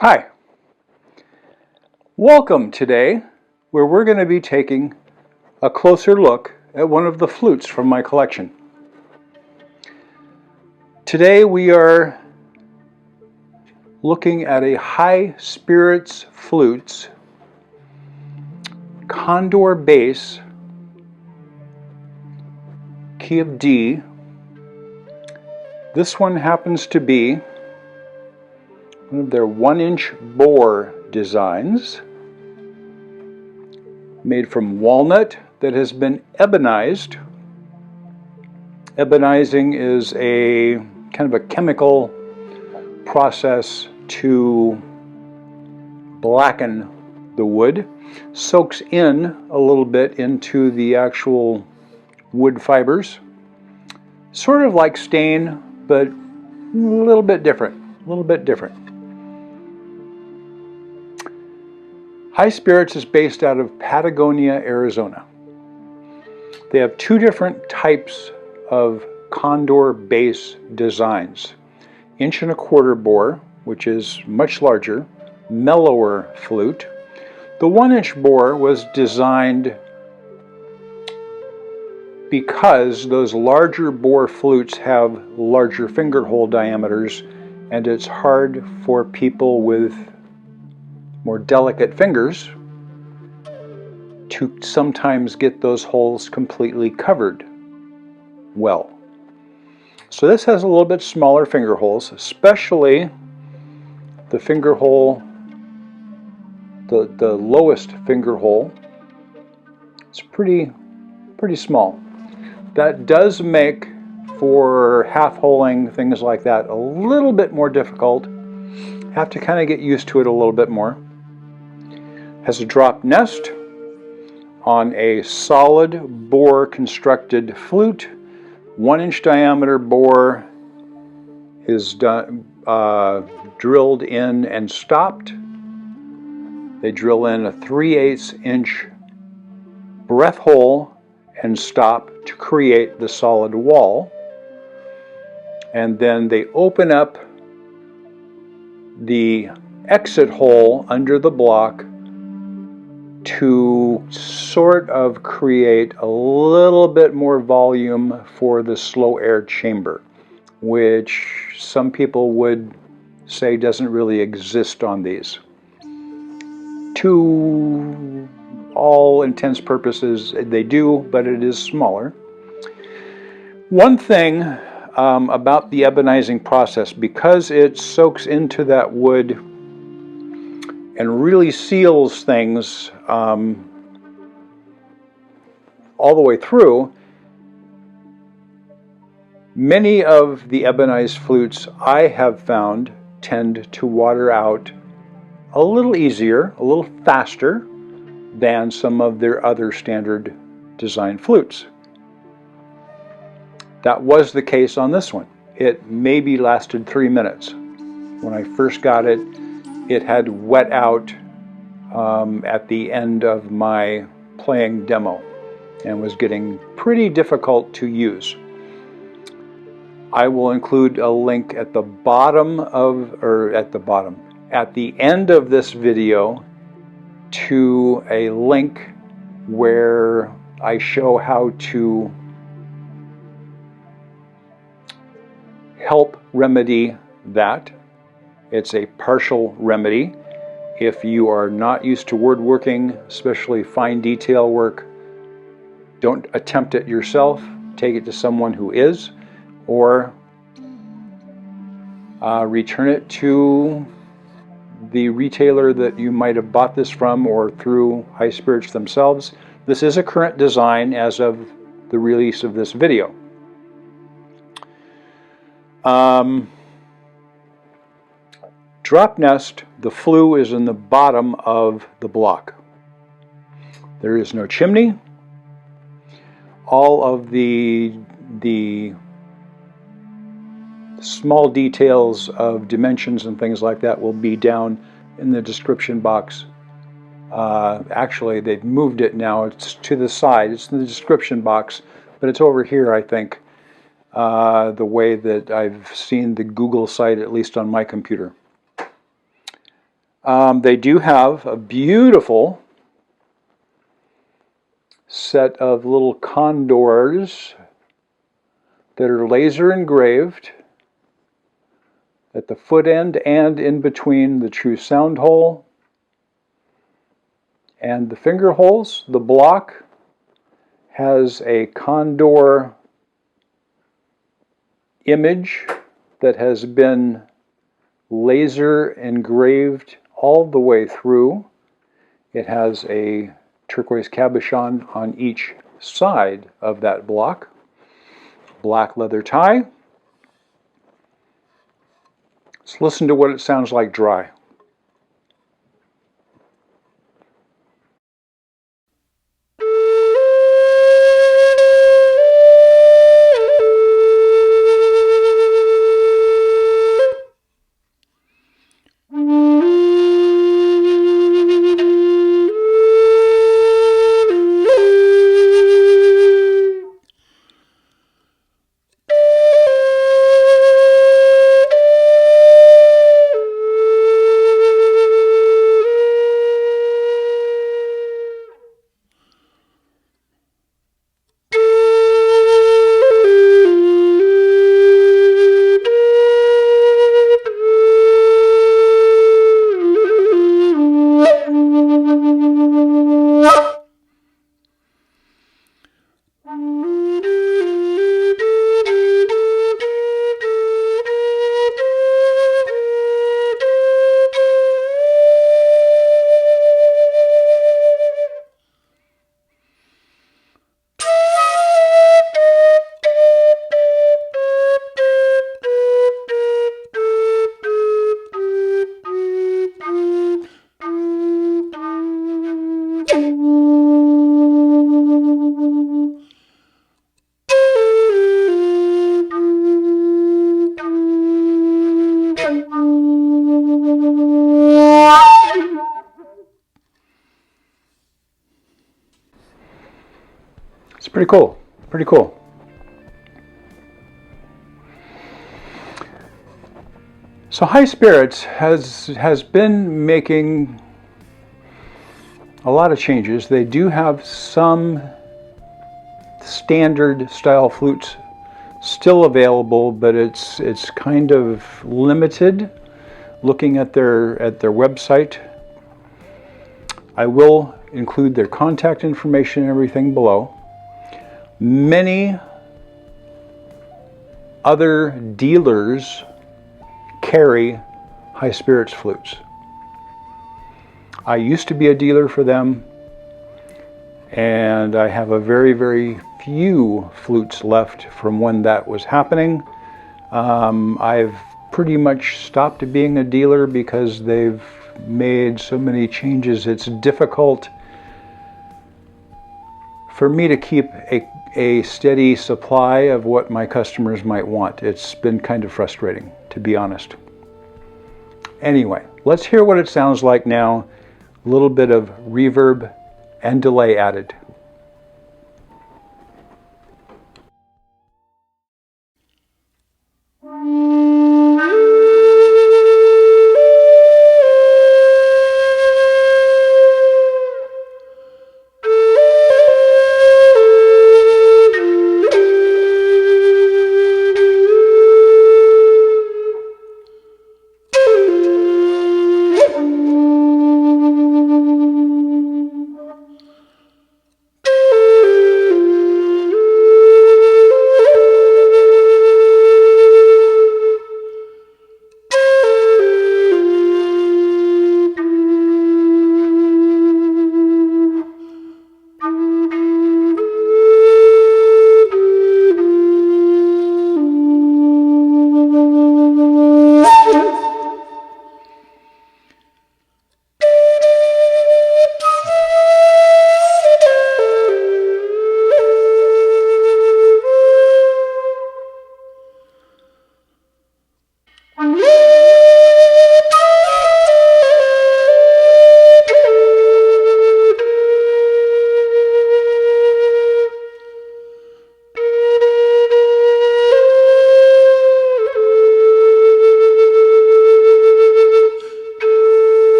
Hi, welcome today where we're going to be taking a closer look at one of the flutes from my collection. Today we are looking at a high spirits flutes Condor bass, key of D. This one happens to be one of their 1-inch bore designs, made from walnut that has been ebonized. Ebonizing is a kind of a chemical process to blacken the wood. Soaks in a little bit into the actual wood fibers. Sort of like stain, but a little bit different. High Spirits is based out of Patagonia, Arizona. They have two different types of Condor bass designs. 1.25-inch bore, which is much larger, mellower flute. The 1-inch bore was designed because those larger bore flutes have larger finger hole diameters, and it's hard for people with more delicate fingers to sometimes get those holes completely covered well. So this has a little bit smaller finger holes, especially the finger hole, the lowest finger hole. It's pretty small. That does make for half-holing, things like that, a little bit more difficult. Have to kind of get used to it a little bit more. Has a drop nest on a solid bore constructed flute. 1-inch diameter bore is drilled in and stopped. They drill in a 3/8-inch breath hole and stop to create the solid wall. And then they open up the exit hole under the block to sort of create a little bit more volume for the slow air chamber, which some people would say doesn't really exist on these. To all intents purposes they do, but it is smaller. One thing about the ebonizing process, because it soaks into that wood and really seals things all the way through, many of the ebonized flutes I have found tend to water out a little easier, a little faster than some of their other standard design flutes. That was the case on this one. It maybe lasted 3 minutes. When I first got it, it had wet out at the end of my playing demo and was getting pretty difficult to use. I will include a link at the bottom of, at the end of this video to a link where I show how to help remedy that. It's a partial remedy. If you are not used to woodworking, especially fine detail work, don't attempt it yourself. Take it to someone who is, or return it to the retailer that you might have bought this from, or through High Spirits themselves. This is a current design as of the release of this video. Drop nest, the flue is in the bottom of the block. There is no chimney. All of the small details of dimensions and things like that will be down in the description box. Actually, they've moved it now. It's to the side. It's in the description box, but it's over here, I think, the way that I've seen the Google site, at least on my computer. They do have a beautiful set of little condors that are laser engraved at the foot end and in between the true sound hole and the finger holes. The block has a condor image that has been laser engraved all the way through. It has a turquoise cabochon on each side of that block. Black leather tie. Let's listen to what it sounds like dry. It's pretty cool. Pretty cool. So High Spirits has been making a lot of changes. They do have some standard style flutes still available, but it's kind of limited. Looking at their website, I will include their contact information and everything below. Many other dealers carry High Spirits flutes. I used to be a dealer for them, and I have a very, very few flutes left from when that was happening. I've pretty much stopped being a dealer because they've made so many changes. It's difficult for me to keep a steady supply of what my customers might want. It's been kind of frustrating, to be honest. Anyway, let's hear what it sounds like now. A little bit of reverb and delay added.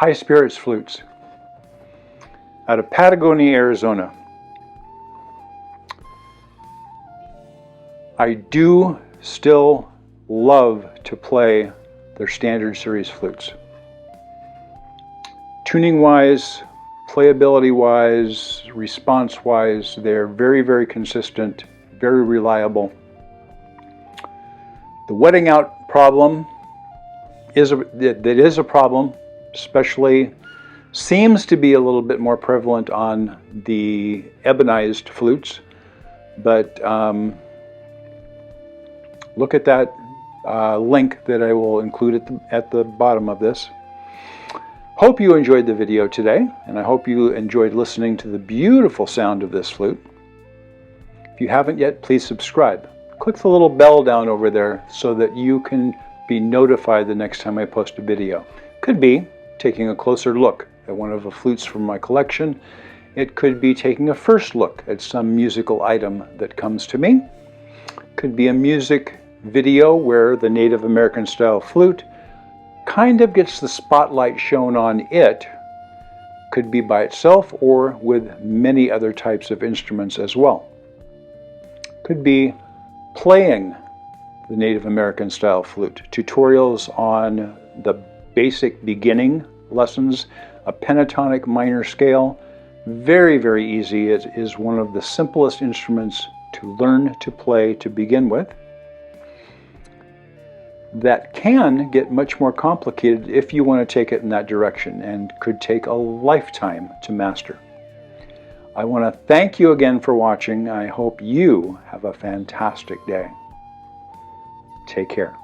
High Spirits Flutes out of Patagonia, Arizona. I do still love to play their standard series flutes. Tuning wise, playability wise, response wise, they're very, very consistent, very reliable. The wetting out problem is a problem, especially seems to be a little bit more prevalent on the ebonized flutes, but look at that link that I will include at the bottom of this. Hope you enjoyed the video today, and I hope you enjoyed listening to the beautiful sound of this flute. If you haven't yet, please subscribe. Click the little bell down over there so that you can be notified the next time I post a video. Could be taking a closer look at one of the flutes from my collection. It could be taking a first look at some musical item that comes to me. Could be a music video where the Native American style flute kind of gets the spotlight shown on it. Could be by itself or with many other types of instruments as well. Could be playing the Native American style flute. Tutorials on the basic beginning lessons, a pentatonic minor scale. Very, very easy. It is one of the simplest instruments to learn to play to begin with. That can get much more complicated if you want to take it in that direction, and could take a lifetime to master. I want to thank you again for watching. I hope you have a fantastic day. Take care.